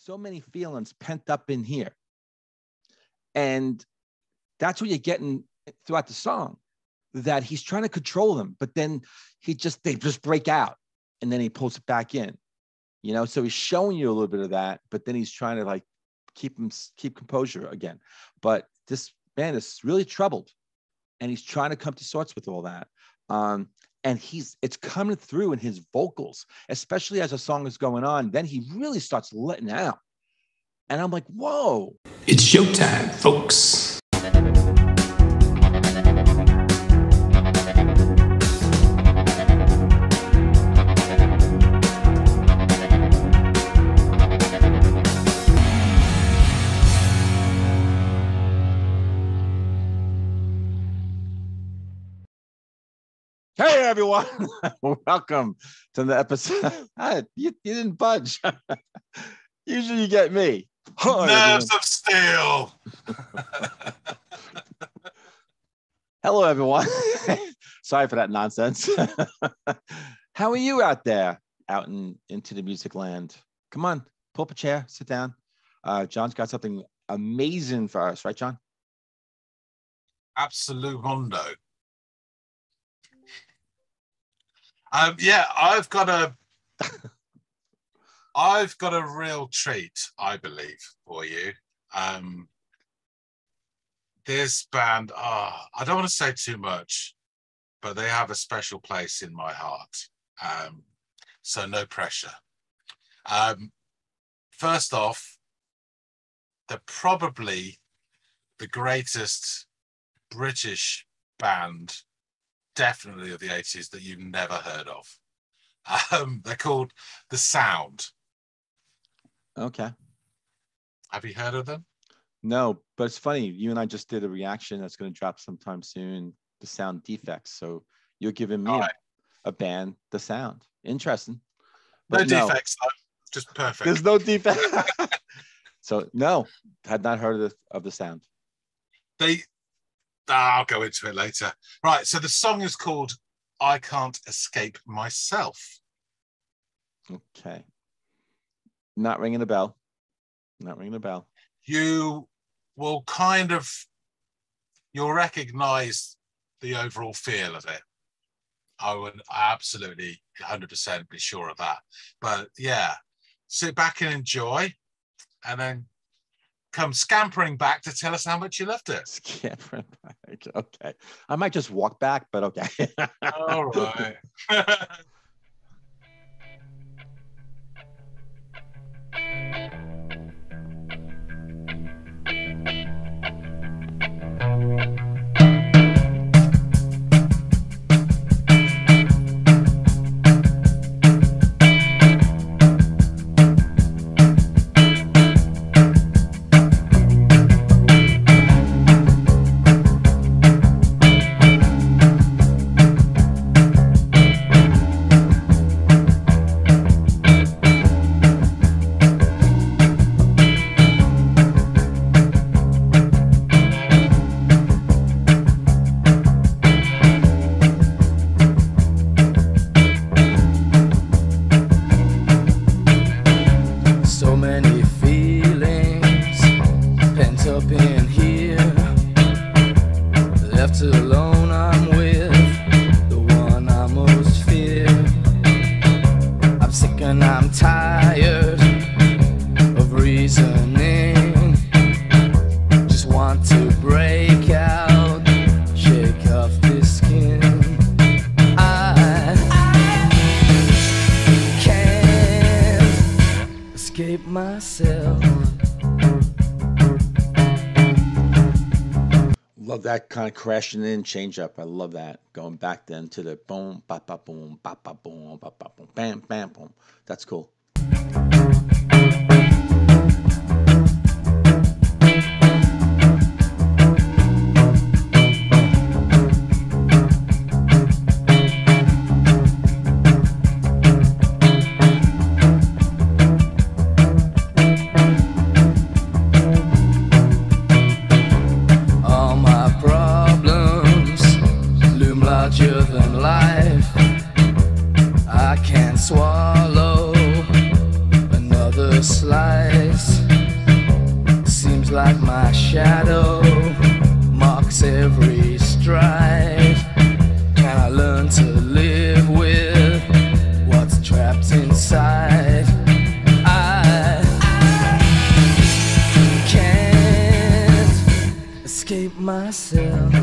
so many feelings pent up in here. And that's what you're getting throughout the song, that he's trying to control them, but then they just break out and then he pulls it back in, you know? So he's showing you a little bit of that, but then he's trying to like keep composure again. But this man is really troubled and he's trying to come to sorts with all that. And it's coming through in his vocals, especially as the song is going on. Then he really starts letting out. And I'm like, whoa. It's showtime, folks. Hey, everyone. Welcome to the episode. You didn't budge. Usually you get me. Nerves of steel. Hello, everyone. Sorry for that nonsense. How are you out there, out into the music land? Come on, pull up a chair, sit down. John's got something amazing for us, right, John? Absolute mondo. Yeah, I've got a real treat, I believe, for you. This band, I don't want to say too much, but they have a special place in my heart. So no pressure. First off, they're probably the greatest British band, definitely of the 80s, that you've never heard of. They're called The Sound. Okay. Have you heard of them? No, but it's funny. You and I just did a reaction that's going to drop sometime soon, The Sound Defects. So you're giving me a band, The Sound. Interesting. But no defects, though. Just perfect. There's no defect. So no, had not heard of The Sound. I'll go into it later. Right, so the song is called I Can't Escape Myself. Okay. Not ringing a bell. Not ringing a bell. You will you'll recognize the overall feel of it. I would absolutely 100% be sure of that. But yeah, sit back and enjoy, and then come scampering back to tell us how much you loved it. Scampering back. Okay. I might just walk back, but okay. All right. Love that kind of crashing in change up. I love that. Going back then to the boom, ba ba boom, ba ba boom, ba ba boom, bam, bam, boom. That's cool. Swallow another slice. like my shadow marks every stride. Can I learn to live with what's trapped inside? I can't escape myself.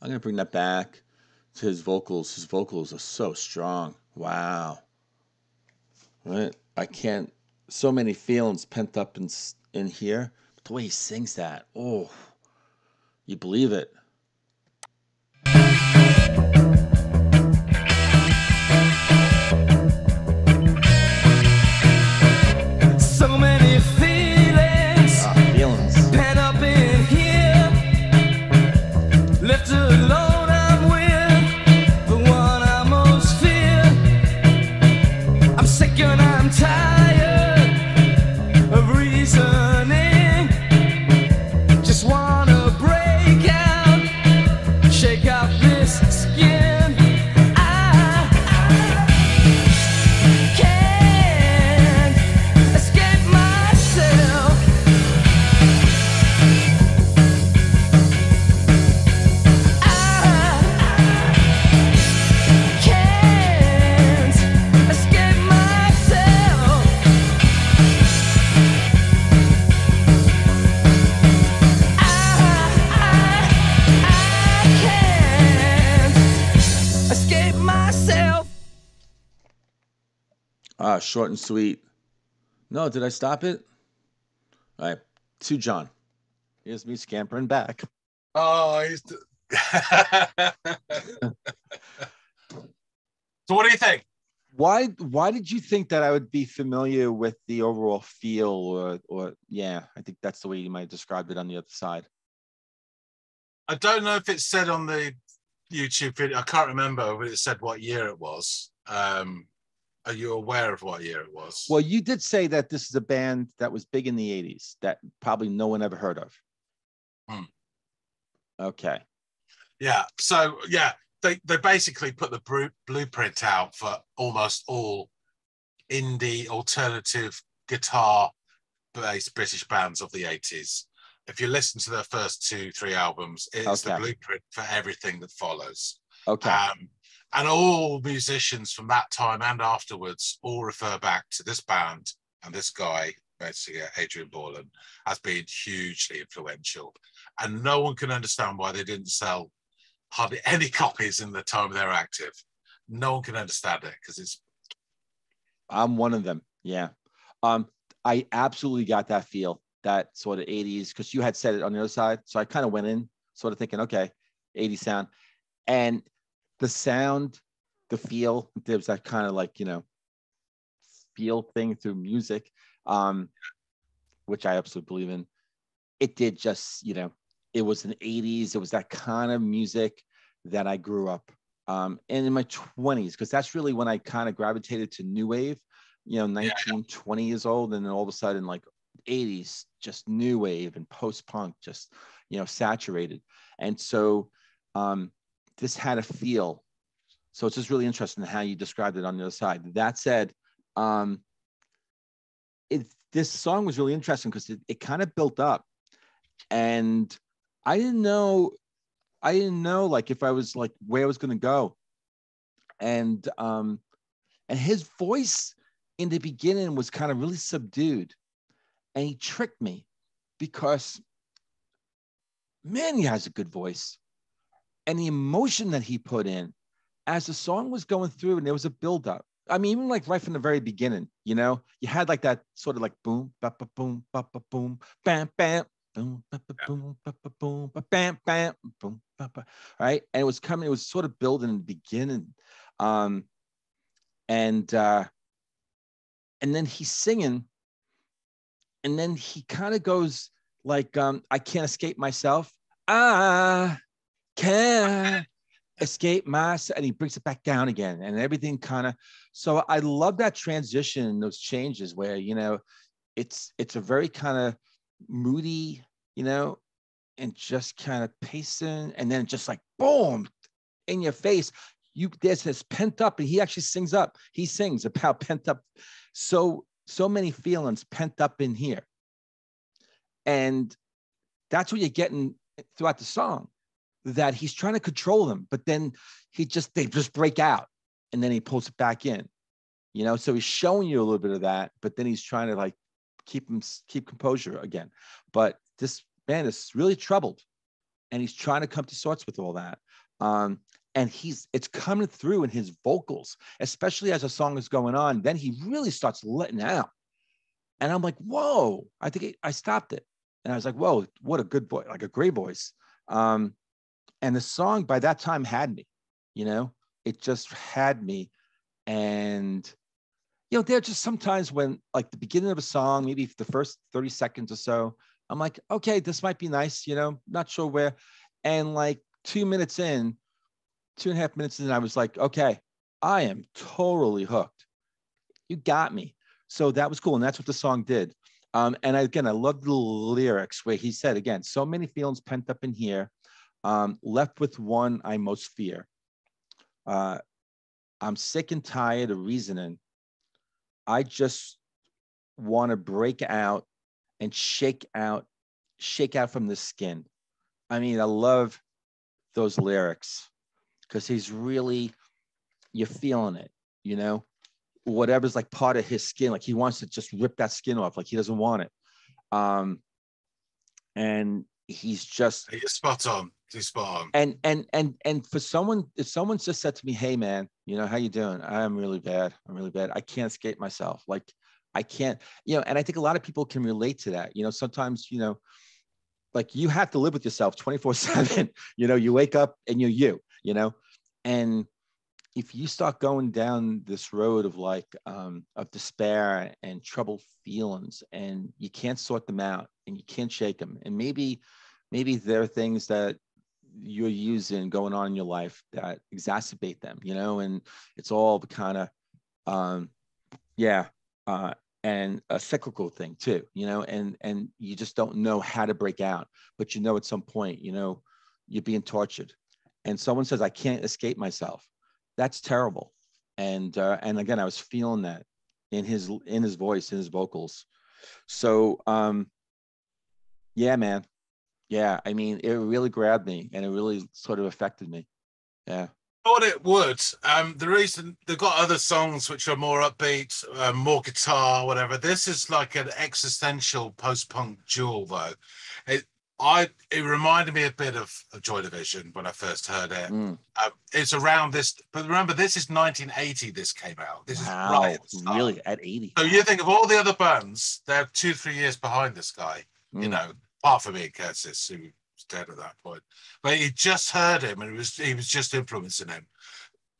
I'm gonna bring that back to his vocals. His vocals are so strong. Wow. Right? I can't. So many feelings pent up in here. But the way he sings that, oh, you believe it. So many feelings, feelings pent up in here. Left alone, I'm with the one I most fear. I'm sick and I'm tired of reasoning. Just wanna break out, shake out this skin. I can't escape myself. Short and sweet. No, did I stop it? All right, to John. Here's me scampering back. Oh, So what do you think? Why did you think that I would be familiar with the overall feel or yeah, I think that's the way you might have described it on the other side. I don't know if it said on the YouTube video. I can't remember if it said what year it was. Are you aware of what year it was? Well, you did say that this is a band that was big in the 80s that probably no one ever heard of. Okay. Yeah. So, yeah, they basically put the blueprint out for almost all indie alternative guitar-based British bands of the 80s. If you listen to their first 2-3 albums, it's the blueprint for everything that follows. Okay. And all musicians from that time and afterwards all refer back to this band and this guy, basically Adrian Borland, as being hugely influential. And no one can understand why they didn't sell hardly any copies in the time they were active. No one can understand it because it's... I'm one of them, yeah. I absolutely got that feel, that sort of 80s, because you had said it on the other side. So I kind of went in sort of thinking, okay, 80s sound. And the sound, the feel, there's that kind of like, feel thing through music, which I absolutely believe in. It did just, it was in the 80s. It was that kind of music that I grew up. And in my 20s, because that's really when I kind of gravitated to new wave, 19, 20 years old. And then all of a sudden, like 80s, just new wave and post-punk, just, saturated. And so this had a feel. So it's just really interesting how you described it on the other side. That said, this song was really interesting because it kind of built up. And I didn't know like if I was like where I was going to go. And And his voice in the beginning was kind of really subdued. And he tricked me because, man, he has a good voice. And the emotion that he put in as the song was going through and there was a buildup. I mean, even like right from the very beginning, you know, you had like that sort of like boom, ba ba boom, ba ba boom, bam, bam, boom, ba ba boom, ba ba boom, ba bam, bam, boom, ba ba. Right. And it was coming, it was sort of building in the beginning. And then he's singing, and then he kind of goes like, I can't escape myself. I can't escape myself. And he brings it back down again, and everything kind of. So I love that transition, those changes where, you know, it's a very kind of moody, you know, and just kind of pacing, and then just like boom in your face. There's this pent up, and he actually sings about pent up. So many feelings pent up in here. And that's what you're getting throughout the song, that he's trying to control them, but then they just break out, and then he pulls it back in, you know? So he's showing you a little bit of that, but then he's trying to like keep composure again. But this man is really troubled, and he's trying to come to sorts with all that. And it's coming through in his vocals, especially as the song is going on. Then he really starts letting out. And I'm like, whoa, I stopped it. And I was like, whoa, what a good voice, like a great voice. And the song by that time had me, you know, it just had me. And, you know, there are just sometimes when like the beginning of a song, maybe the first 30 seconds or so, I'm like, okay, this might be nice, you know, not sure where. And like 2.5 minutes in, I was like, okay, I am totally hooked. You got me. So that was cool. And that's what the song did. And again, I love the lyrics where he said, again, so many feelings pent up in here, left with one I most fear. I'm sick and tired of reasoning. I just want to break out and shake out from the skin. I mean, I love those lyrics, because he's really, you're feeling it, you know, whatever's like part of his skin, like he wants to just rip that skin off, like he doesn't want it. And he's just spot on. He's spot on. And for someone, if someone's just said to me, hey man, you know, how you doing? I'm really bad. I can't escape myself. Like I can't, you know, and I think a lot of people can relate to that. You know, sometimes, you know, like you have to live with yourself 24/7. You know, you wake up and you're you know, and if you start going down this road of like of despair and troubled feelings, and you can't sort them out and you can't shake them, and maybe there are things that you're using going on in your life that exacerbate them, you know, and it's all the kind of and a cyclical thing too, you know, and you just don't know how to break out, but you know at some point, you know, you're being tortured, and someone says, I can't escape myself. That's terrible. And again, I was feeling that in his voice, in his vocals. So yeah, man. Yeah, I mean, it really grabbed me, and it really sort of affected me. Yeah. Thought it would. The reason they've got other songs which are more upbeat, more guitar, whatever. This is like an existential post-punk jewel, though. It reminded me a bit of Joy Division when I first heard it. It's around this, but remember, this is 1980. This came out. This is right at the start. Really at 80. So you think of all the other bands, they're 2-3 years behind this guy. You know, apart from Ian Curtis, who was dead at that point. But he just heard him, and he was just influencing him.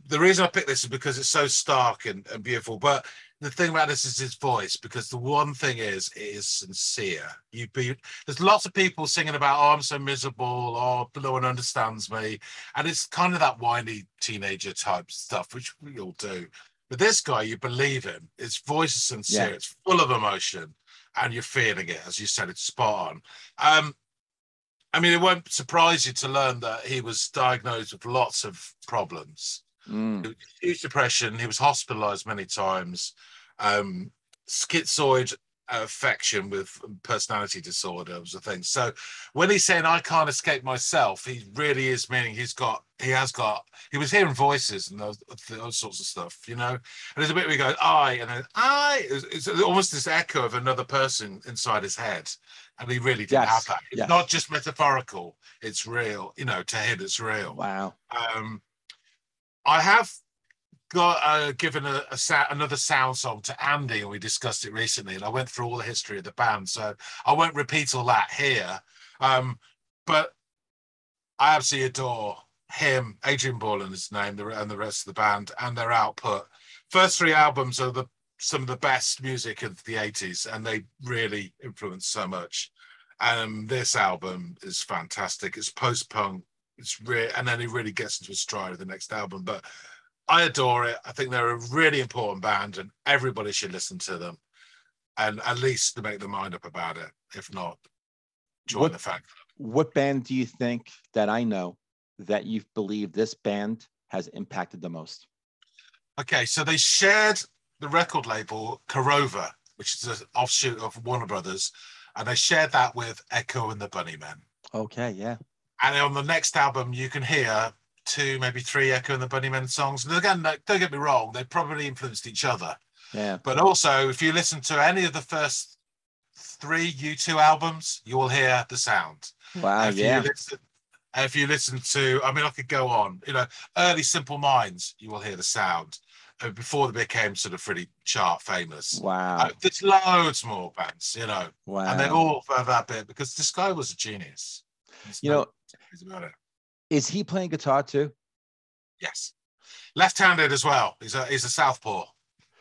The reason I picked this is because it's so stark and beautiful. But the thing about this is his voice, because the one thing is, it is sincere. There's lots of people singing about, oh, I'm so miserable, or no one understands me. And it's kind of that whiny teenager type stuff, which we all do. But this guy, you believe him. His voice is sincere. Yeah. It's full of emotion, and you're feeling it. As you said, it's spot on. I mean, it won't surprise you to learn that he was diagnosed with lots of problems. Huge depression. He was hospitalized many times. Schizoid affection with personality disorder was a thing. So when he's saying I can't escape myself, he really is meaning he was hearing voices and those sorts of stuff, you know. And there's a bit where he goes I, and then I. It's almost this echo of another person inside his head, and he really didn't have that. It's not just metaphorical; it's real. You know, to him, it's real. Wow. I have got given another sound song to Andy, and we discussed it recently, and I went through all the history of the band, so I won't repeat all that here. But I absolutely adore him, Adrian Borland is his name, and the rest of the band and their output. First 3 albums are some of the best music of the 80s, and they really influenced so much. This album is fantastic. It's post-punk. And then he really gets into a stride of the next album. But I adore it. I think they're a really important band, and everybody should listen to them, and at least to make their mind up about it. If not, join the fan club. What band do you think that I know that you believe this band has impacted the most? Okay, so they shared the record label Korova, which is an offshoot of Warner Brothers, and they shared that with Echo and the Bunnymen. Okay, yeah. And on the next album, you can hear 2, maybe 3 Echo and the Bunnymen songs. And again, don't get me wrong, they probably influenced each other. Yeah. But also, if you listen to any of the first 3 U2 albums, you will hear the sound. Wow, If you listen to, I mean, I could go on, you know, early Simple Minds, you will hear the sound. Before they became sort of pretty chart famous. Wow. There's loads more bands, you know. Wow. And they all have that bit, because this guy was a genius. You know, is he playing guitar too? Yes. Left-handed as well. He's a southpaw.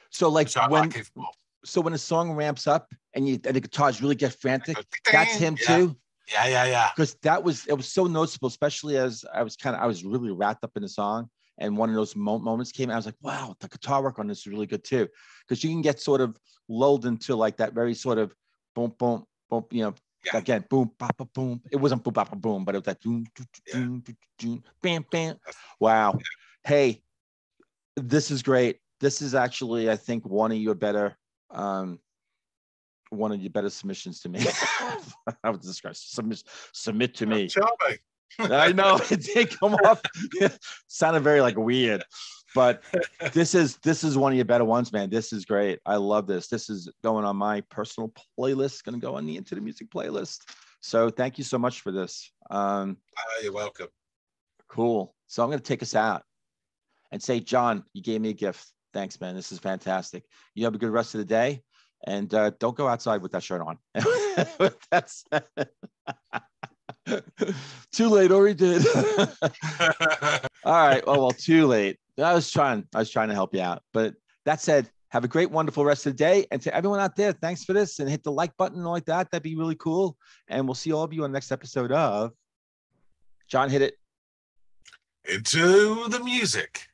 So like when a song ramps up and the guitars really get frantic, that's him too? Yeah. Because it was so noticeable, especially as I was really wrapped up in the song. And one of those moments came, I was like, wow, the guitar work on this is really good too. Because you can get sort of lulled into like that very sort of boom, boom, boom, you know, again, boom, papa, boom. It wasn't boom, papa, boom, but it was that boom, boom, bam, bam. Wow. Hey, this is great. This is actually, I think, one of your better submissions to me. I would describe submit to me. Charming. I know it did come off. Sounded very like weird, but this is one of your better ones, man. This is great. I love this. This is going on my personal playlist. Going to go on the Into the Music playlist. So thank you so much for this. You're welcome. Cool. So I'm going to take us out and say, John, you gave me a gift. Thanks, man. This is fantastic. You have a good rest of the day, and don't go outside with that shirt on. That's. Too late, or he did. All right. Oh well, too late. I was trying to help you out. But that said, have a great, wonderful rest of the day. And to everyone out there, thanks for this, and hit the like button and all like that. That'd be really cool. And we'll see all of you on the next episode of John Hit It. Into the Music.